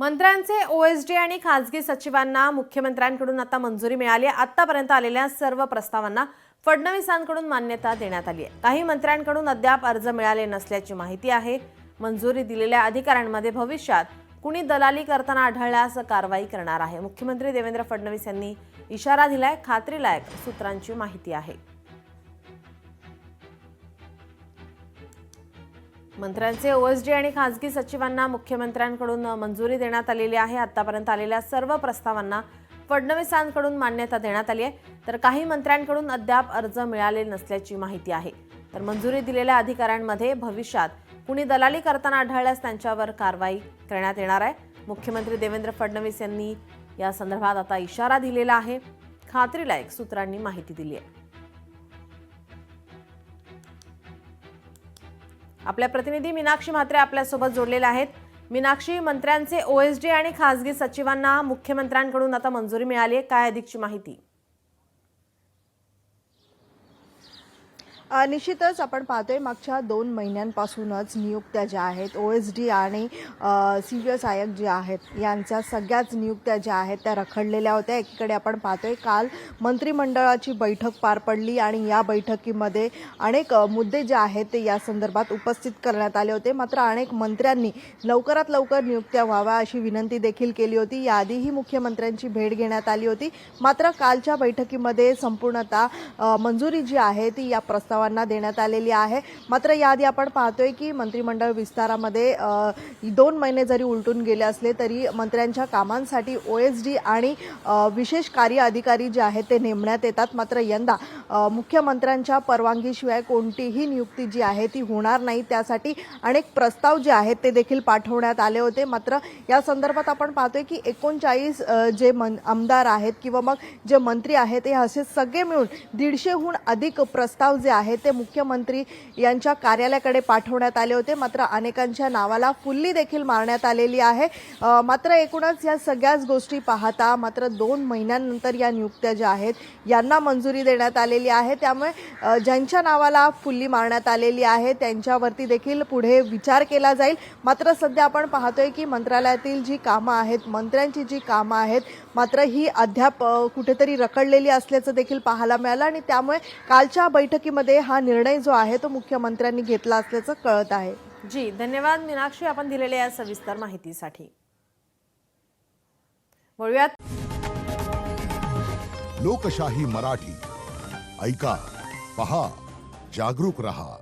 मंत्र्यांचे ओएसडी आणि खासगी सचिवांना मुख्यमंत्र्यांकडून आता मंजुरी मिळाली आहे। आतापर्यंत आलेल्या सर्व प्रस्तावांना फडणवीसांकडून मान्यता देण्यात आली आहे। काही मंत्र्यांकडून अद्याप अर्ज मिळाले नसल्याची माहिती आहे। मंजुरी दिलेल्या अधिकाऱ्यांमध्ये भविष्यात कुणी दलाली करताना आढळल्यास कारवाई करणार आहे। मुख्यमंत्री देवेंद्र फडणवीस यांनी इशारा दिलाय। खात्रीलायक सूत्रांची माहिती आहे। मंत्र्यांचे ओएसडी आणि खासगी सचिवांना मुख्यमंत्र्यांकडून मंजुरी देण्यात आलेली आहे। आतापर्यंत आलेल्या सर्व प्रस्तावांना फडणवीसांकडून मान्यता देण्यात आली आहे, तर काही मंत्र्यांकडून अद्याप अर्ज मिळाले नसल्याची माहिती आहे। तर मंजुरी दिलेल्या अधिकाऱ्यांमध्ये भविष्यात कुणी दलाली करताना आढळल्यास त्यांच्यावर कारवाई करण्यात येणार आहे। मुख्यमंत्री देवेंद्र फडणवीस यांनी या संदर्भात आता इशारा दिलेला आहे। खात्रीलायक सूत्रांनी माहिती दिली आहे। आपल्या प्रतिनिधी मीनाक्षी म्हात्रे आपल्यासोबत जोडलेल्या आहेत। मीनाक्षी, मंत्र्यांचे ओएसडी आणि खासगी सचिवांना मुख्यमंत्र्यांकडून आता मंजुरी मिळाली आहे, काय अधिकची माहिती? निश्चितच आपण पाहतोय मागच्या 2 महिन्यांपासूनच नियुक्त्या ज्या आहेत ओएसडी आणि सिव्हिल सहाय्यक जे आहेत यांच्या सगळ्याच नियुक्त्या ज्या आहेत त्या रखडलेल्या होत्या। एकीकडे आपण पाहतोय काल मंत्रिमंडळाची बैठक पार पडली आणि या बैठकीमध्ये अनेक मुद्दे जे आहेत ते या संदर्भात उपस्थित करण्यात आले होते। मात्र अनेक मंत्र्यांनी लवकरात लवकर नियुक्त्या व्हाव्या अशी विनंती देखील केली होती। याआधीही मुख्यमंत्र्यांची भेट घेण्यात आली होती, मात्र कालच्या बैठकीमध्ये संपूर्णतः मंजुरी जी आहे ती या प्रस्तावांना देण्यात आलेली आहे। मात्र याआधी आपण पाहतोय की मंत्रिमंडळ विस्तारामध्ये 2 महिने जरी उलटून गेले असले तरी मंत्र्यांच्या कामांसाठी ओएसडी आणि विशेष कार्य अधिकारी जे आहेत ते नेमण्यात येतात। मात्र यंदा मुख्यमंत्र्यांच्या परवानगीशिवाय कोणतीही नियुक्ती जी आहे ती होणार नाही, त्यासाठी अनेक प्रस्ताव जे आहेत ते देखील पाठवण्यात आले होते। मात्र या संदर्भात आपण पाहतोय की 39 जे आमदार आहेत किंवा मग जे मंत्री आहेत हे असे सगळे मिळून 150हून अधिक प्रस्ताव जे आहेत ते मुख्यमंत्री यांच्या कार्यालयाकडे पाठवण्यात आले होते। मात्र अनेकांच्या नावाला फुल्ली देखील मारण्यात आलेली आहे। मात्र एकूणच या सगळ्याच गोष्टी पाहता मात्र 2 महिन्यांनंतर या नियुक्त्या ज्या आहेत यांना मंजुरी देण्यात आलेली आहे। त्यामुळे ज्यांच्या नावाला फुल्ली मारण्यात आलेली आहे त्यांच्यावरती देखील पुढे विचार केला जाईल। मात्र सध्या आपण पाहतोय की मंत्रालयातील जी कामं आहेत, मंत्र्यांची जी कामं आहेत, मात्र ही अद्याप कुठेतरी रखडलेली असल्याचं देखील पाहायला मिळालं आणि त्यामुळे कालच्या बैठकीमध्ये हा निर्णय जो आहे तो मुख्यमंत्र्यांनी घेतला असल्याचं कळत आहे। जी, धन्यवाद मीनाक्षी, आपण दिलेल्या या सविस्तर माहितीसाठी। वळूयात लोकशाही मराठी ऐका, पहा, जागरूक रहा।